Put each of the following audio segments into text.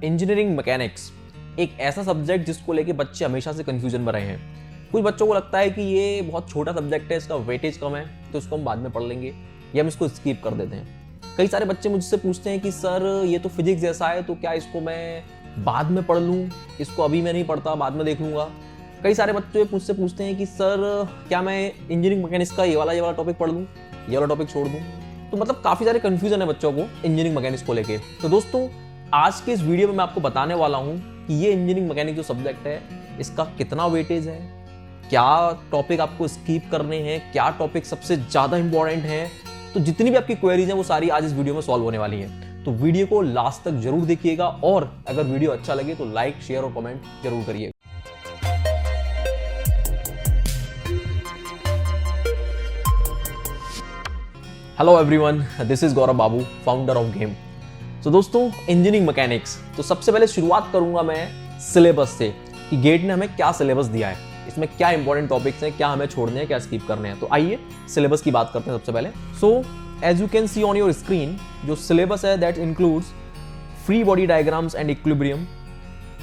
Engineering mechanics एक ऐसा subject जिसको लेके बच्चे हमेशा से कंफ्यूजन में रहे हैं। कुछ बच्चों को लगता है कि ये बहुत छोटा सब्जेक्ट है, इसका वेटेज कम है, तो इसको हम बाद में पढ़ लेंगे या हम इसको स्किप कर देते हैं। कई सारे बच्चे मुझसे पूछते हैं कि सर ये तो फिजिक्स जैसा है, तो क्या इसको मैं बाद में पढ़ लूँ, इसको अभी मैं नहीं पढ़ता, बाद में देख लूँगा। कई सारे बच्चे मुझसे पूछते हैं कि सर क्या मैं इंजीनियरिंग मैकेनिक्स का ये वाला टॉपिक पढ़ लूँ, ये वाला टॉपिक छोड़ दूँ। तो मतलब काफ़ी सारे कन्फ्यूजन है बच्चों को इंजीनियरिंग मैकेनिक्स को लेके। तो दोस्तों आज के इस वीडियो में मैं आपको बताने वाला हूँ कि ये इंजीनियरिंग मैकेनिक्स जो सब्जेक्ट है इसका कितना वेटेज है, क्या टॉपिक आपको स्किप करने हैं, क्या टॉपिक सबसे ज़्यादा इंपॉर्टेंट है। तो जितनी भी आपकी क्वेरीज हैं वो सारी आज इस वीडियो में सॉल्व होने वाली हैं। तो वीडियो को लास्ट तक जरूर देखिएगा और अगर वीडियो अच्छा लगे तो लाइक, शेयर और कमेंट जरूर करिएगा। Hello everyone, this is Gaurav Babu, founder of game. तो दोस्तों इंजीनियरिंग मैकेनिक्स, तो सबसे पहले शुरुआत करूंगा मैं सिलेबस से कि गेट ने हमें क्या सिलेबस दिया है, इसमें क्या इंपॉर्टेंट टॉपिक्स हैं, क्या हमें छोड़ने हैं, क्या स्किप करने हैं। तो आइए सिलेबस की बात करते हैं सबसे पहले। So as you can see on your screen, जो सिलेबस है that includes free body diagrams and equilibrium,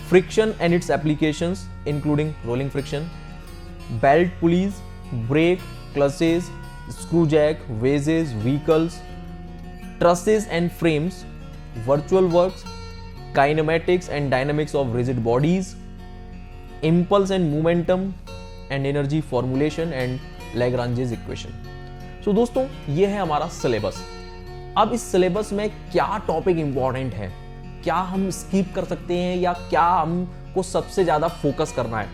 friction and its applications including rolling friction, belt pulleys, brake, clutches, screw jack, wedges, vehicles, trusses and frames, virtual works, kinematics and dynamics of rigid bodies, impulse and momentum and energy formulation and Lagrange's equation. So दोस्तों ये है हमारा syllabus. अब इस syllabus में क्या topic important है, क्या हम स्किप कर सकते हैं या क्या हमको सबसे ज्यादा फोकस करना है,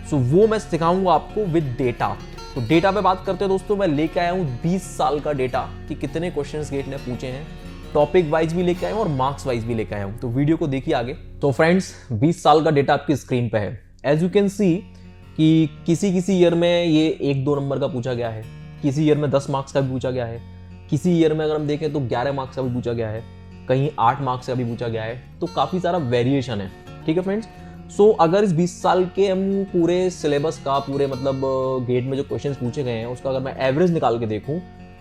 सो वो मैं सिखाऊंगा आपको विद डेटा। तो डेटा पे बात करते हैं दोस्तों, मैं लेके आया हूँ 20 साल का डेटा कि कितने क्वेश्चंस गेट ने पूछे हैं, टॉपिक वाइज भी लेके आया हूँ और मार्क्स वाइज भी लेके आया हूँ। तो वीडियो को देखिए आगे। तो फ्रेंड्स 20 साल का डेटा आपकी स्क्रीन पे है। एज यू कैन सी कि किसी ईयर में ये 1-2 नंबर का पूछा गया है, किसी ईयर में 10 मार्क्स का भी पूछा गया है, किसी ईयर में अगर हम देखें तो 11 मार्क्स का भी पूछा गया है, कहीं 8 मार्क्स का भी पूछा गया है। तो काफी सारा वेरिएशन है, ठीक है फ्रेंड्स। सो अगर इस 20 साल के हम पूरे सिलेबस का, पूरे मतलब गेट में जो क्वेश्चंस पूछे गए हैं उसका अगर मैं एवरेज निकाल के देखूं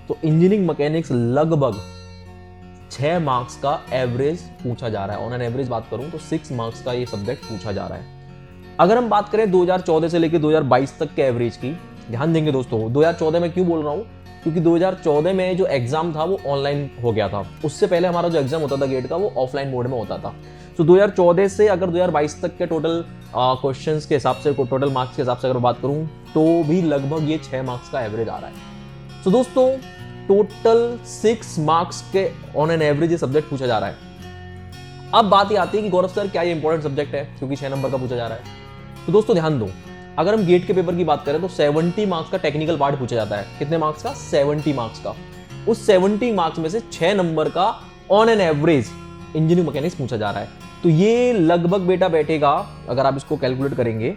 तो इंजीनियरिंग मैकेनिक्स लगभग 6 मार्क्स का एवरेज पूछा जा रहा है। ऑन एन एवरेज बात करूं तो 6 मार्क्स का ये सब्जेक्ट पूछा जा रहा है। अगर हम बात करें 2014 से लेकर 2022 तक के एवरेज की, ध्यान देंगे दोस्तों 2014 में क्यों बोल रहा हूँ, क्योंकि 2014 में जो एग्जाम था वो ऑनलाइन हो गया था। उससे पहले हमारा जो एग्जाम होता था गेट का वो ऑफलाइन मोड में होता था। तो 2014 से अगर 2022 तक के टोटल क्वेश्चंस के हिसाब से, टोटल मार्क्स के हिसाब से अगर बात करूं तो भी लगभग ये 6 मार्क्स का एवरेज आ रहा है। तो दोस्तों टोटल 6 मार्क्स के ऑन एन एवरेज ये सब्जेक्ट पूछा जा रहा है। अब बात ये आती है कि गौरव सर क्या ये इंपॉर्टेंट सब्जेक्ट है क्योंकि 6 नंबर का पूछा जा रहा है। तो दोस्तों ध्यान दो, अगर हम गेट के पेपर की बात करें तो 70 मार्क्स का टेक्निकल पार्ट पूछा जाता है। कितने मार्क्स का? 70 मार्क्स का। उस 70 मार्क्स में से 6 नंबर का on an average engineering mechanics पूछा जा रहा है। तो ये लगभग बेटा बैठेगा, अगर आप इसको कैलकुलेट करेंगे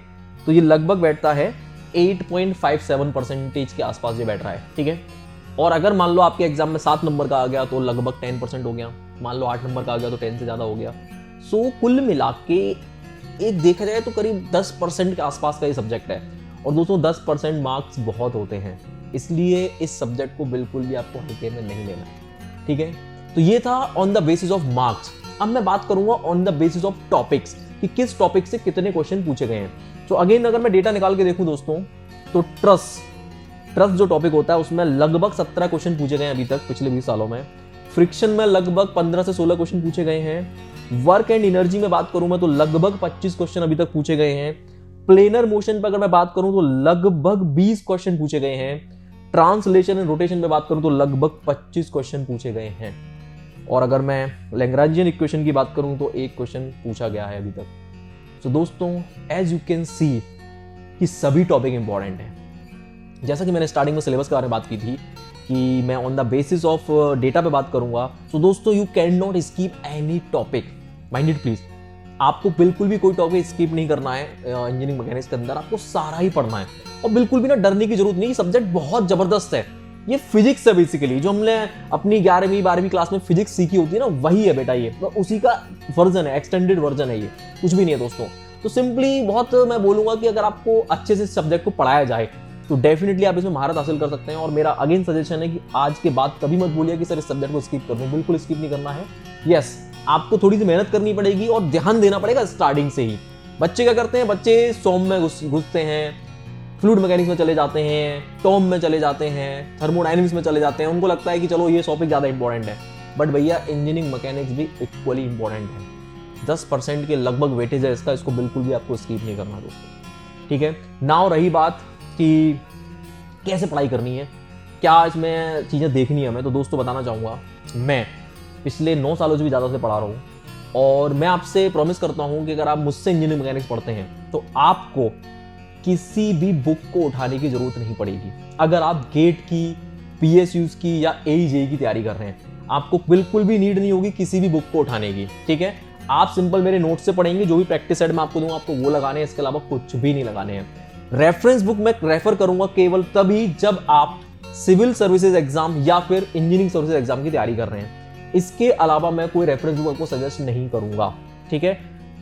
तो ये लगभग बैठता है 8.57% के आसपास ये बैठ रहा है, ठीक है। और अगर मान लो आपके एग्जाम में 7 नंबर का आ गया तो लगभग 10% हो गया, मान लो 8 नंबर का आ गया तो 10 से ज्यादा हो गया। सो कुल मिला के एक देखा जाए तो करीब 10% के आसपास का ये सब्जेक्ट है। और दोस्तों 10% मार्क्स बहुत होते हैं, इसलिए इस सब्जेक्ट को बिल्कुल भी आपको हल्के में नहीं लेना है, ठीक है। तो ये था on the basis of marks. अब मैं बात करूंगा on the basis of topics कि किस टॉपिक से कितने क्वेश्चन पूछे गए हैं। तो अगेन अगर मैं डेटा निकाल के देखूं दोस्तों तो ट्रस्ट जो टॉपिक होता है उसमें लगभग 17 क्वेश्चन पूछे गए हैं अभी तक पिछले 20 सालों में। फ्रिक्शन में लगभग 15 से 16 क्वेश्चन पूछे गए हैं। वर्क एंड एनर्जी में बात करूं मैं तो लगभग 25 क्वेश्चन अभी तक पूछे गए हैं। प्लेनर मोशन पर अगर मैं बात करूं तो लगभग 20 क्वेश्चन पूछे गए हैं। ट्रांसलेशन एंड रोटेशन में बात करूं तो लगभग 25 क्वेश्चन पूछे गए हैं। और अगर मैं लैग्रांजियन इक्वेशन की बात करूं तो 1 क्वेश्चन पूछा गया है अभी तक। तो दोस्तों एज यू कैन सी कि सभी टॉपिक इंपॉर्टेंट हैं। जैसा कि मैंने स्टार्टिंग में सिलेबस के बारे में बात की थी कि मैं on the basis of data पे बात करूंगा। तो दोस्तों you can not skip any topic, mind it please. आपको बिल्कुल भी कोई टॉपिक स्किप नहीं करना है इंजीनियरिंग मैकेनिक्स के अंदर, आपको सारा ही पढ़ना है। और बिल्कुल भी ना डरने की जरूरत नहीं, सब्जेक्ट बहुत जबरदस्त है। ये फिजिक्स है बेसिकली, जो हमने अपनी 11वीं 12वीं क्लास में फिजिक्स सीखी होती है ना, वही है बेटा ये, तो उसी का वर्जन है, एक्सटेंडेड वर्जन है ये, कुछ भी नहीं है दोस्तों। तो सिंपली बहुत मैं बोलूंगा कि अगर आपको अच्छे से सब्जेक्ट को पढ़ाया जाए तो डेफिनेटली आप इसमें महारत हासिल कर सकते हैं। और मेरा अगेन सजेशन है कि आज के बाद कभी मत बोलिए कि सर इस सब्जेक्ट को स्किप कर दूं, बिल्कुल स्किप नहीं करना है। यस, आपको थोड़ी सी मेहनत करनी पड़ेगी और ध्यान देना पड़ेगा स्टार्टिंग से ही। बच्चे क्या करते हैं, बच्चे सोम में घुसते हैं, फ्लूइड मैकेनिक्स में चले जाते हैं, टॉम में चले जाते हैं, थर्मोडायनेमिक्स में चले जाते हैं। उनको लगता है कि चलो ये टॉपिक ज़्यादा इंपॉर्टेंट है, बट भैया इंजीनियरिंग मैकेनिक्स भी इक्वली इंपॉर्टेंट है। 10% के लगभग वेटेज है इसका, इसको बिल्कुल भी आपको स्किप नहीं करना दोस्तों, ठीक है। नाउ रही बात कि कैसे पढ़ाई करनी है, क्या इसमें चीज़ें देखनी है हमें, तो दोस्तों बताना चाहूँगा, मैं पिछले 9 सालों से भी ज़्यादा से पढ़ा रहा हूँ और मैं आपसे प्रॉमिस करता हूँ कि अगर आप मुझसे इंजीनियरिंग मैकेनिक्स पढ़ते हैं तो आपको किसी भी बुक को उठाने की जरूरत नहीं पड़ेगी। अगर आप गेट की, पीएसयूज की या एईजेई की तैयारी कर रहे हैं, आपको बिल्कुल भी नीड नहीं होगी किसी भी बुक को उठाने की, ठीक है। आप सिंपल मेरे नोट से पढ़ेंगे, जो भी प्रैक्टिस सेट मैं आपको दूंगा आपको वो लगाने हैं, इसके अलावा कुछ भी नहीं लगाने हैं। रेफरेंस बुक मैं रेफर करूंगा केवल तभी जब आप सिविल सर्विसेज एग्जाम या फिर इंजीनियरिंग सर्विसेज एग्जाम की तैयारी कर रहे हैं। इसके अलावा मैं कोई रेफरेंस बुक आपको सजेस्ट नहीं करूंगा, ठीक है।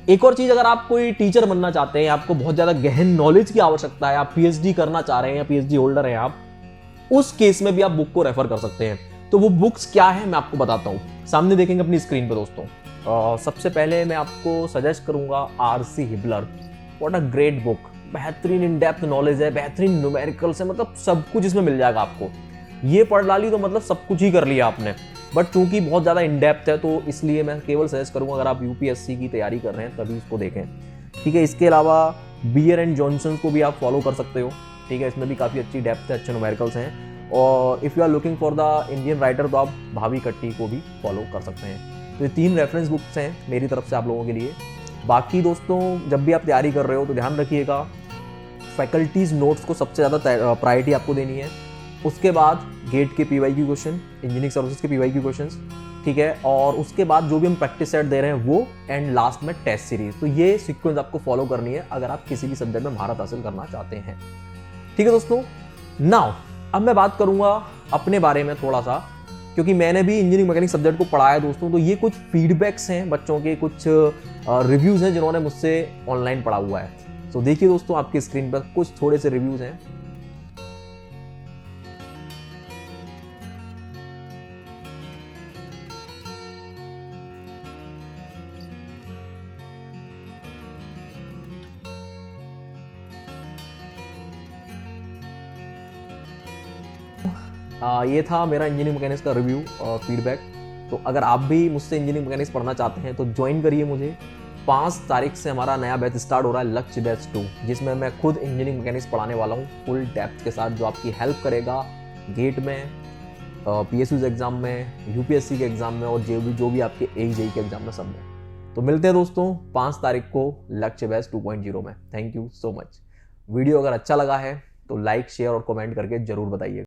एक और चीज, अगर आप कोई टीचर बनना चाहते हैं, आपको बहुत ज्यादा गहन नॉलेज की आवश्यकता है, आप पीएचडी करना चाह रहे हैं या पीएचडी होल्डर हैं आप, उस केस में भी आप बुक को रेफर कर सकते हैं। तो वो बुक्स क्या है मैं आपको बताता हूँ, सामने देखेंगे अपनी स्क्रीन पर दोस्तों। सबसे पहले मैं आपको सजेस्ट करूंगा R C Hibbeler. What a great book, बेहतरीन इन डेप्थ नॉलेज है, बेहतरीन न्यूमेरिकल्स है, मतलब सब कुछ इसमें मिल जाएगा आपको। ये पढ़ ला ली तो मतलब सब कुछ ही कर लिया आपने, बट चूंकि बहुत ज़्यादा इन डेप्थ है तो इसलिए मैं केवल सजेस्ट करूंगा अगर आप यूपीएससी की तैयारी कर रहे हैं तभी इसको देखें, ठीक है। इसके अलावा बियर एंड जॉनसन को भी आप फॉलो कर सकते हो, ठीक है। इसमें भी काफ़ी अच्छी डेप्थ है, अच्छे न्यूमेरिकल्स हैं। और if you are looking for the Indian writer तो आप भावी कट्टी को भी फॉलो कर सकते हैं। तो ये 3 रेफरेंस बुक्स हैं मेरी तरफ से आप लोगों के लिए। बाकी दोस्तों जब भी आप तैयारी कर रहे हो तो ध्यान रखिएगा, फैकल्टीज नोट्स को सबसे ज़्यादा प्रायोरिटी आपको देनी है। उसके बाद गेट के पीवाईक्यू क्वेश्चन, इंजीनियरिंग सर्विसेज के पीवाईक्यू क्वेश्चंस, ठीक है। और उसके बाद जो भी हम प्रैक्टिस सेट दे रहे हैं वो, एंड लास्ट में टेस्ट सीरीज। तो ये सीक्वेंस आपको फॉलो करनी है अगर आप किसी भी सब्जेक्ट में महारत हासिल करना चाहते हैं, ठीक है दोस्तों। नाउ अब मैं बात करूंगा अपने बारे में थोड़ा सा, क्योंकि मैंने भी इंजीनियरिंग मैकेनिक्स सब्जेक्ट को पढ़ाया दोस्तों। तो ये कुछ फीडबैक्स हैं बच्चों के, कुछ रिव्यूज़ हैं जिन्होंने मुझसे ऑनलाइन पढ़ा हुआ है। तो देखिए दोस्तों आपकी स्क्रीन पर कुछ थोड़े से रिव्यूज़ हैं। ये था मेरा इंजीनियरिंग मैकेनिक्स का रिव्यू और फीडबैक। तो अगर आप भी मुझसे इंजीनियरिंग मैकेनिक्स पढ़ना चाहते हैं तो ज्वाइन करिए मुझे। 5 तारीख से हमारा नया बैच स्टार्ट हो रहा है, लक्ष्य बैच 2, जिसमें मैं खुद इंजीनियरिंग मैकेनिक्स पढ़ाने वाला हूँ फुल डेप्थ के साथ, जो आपकी हेल्प करेगा गेट में, पीएसयूज एग्जाम में, यूपीएससी के एग्जाम में और जो भी आपके एईजेई के एग्जाम में, सब में। तो मिलते हैं दोस्तों 5 तारीख को लक्ष्य बैच 2.0 में। Thank you so much. Video अगर अच्छा लगा है तो लाइक, शेयर और कमेंट करके जरूर बताइए।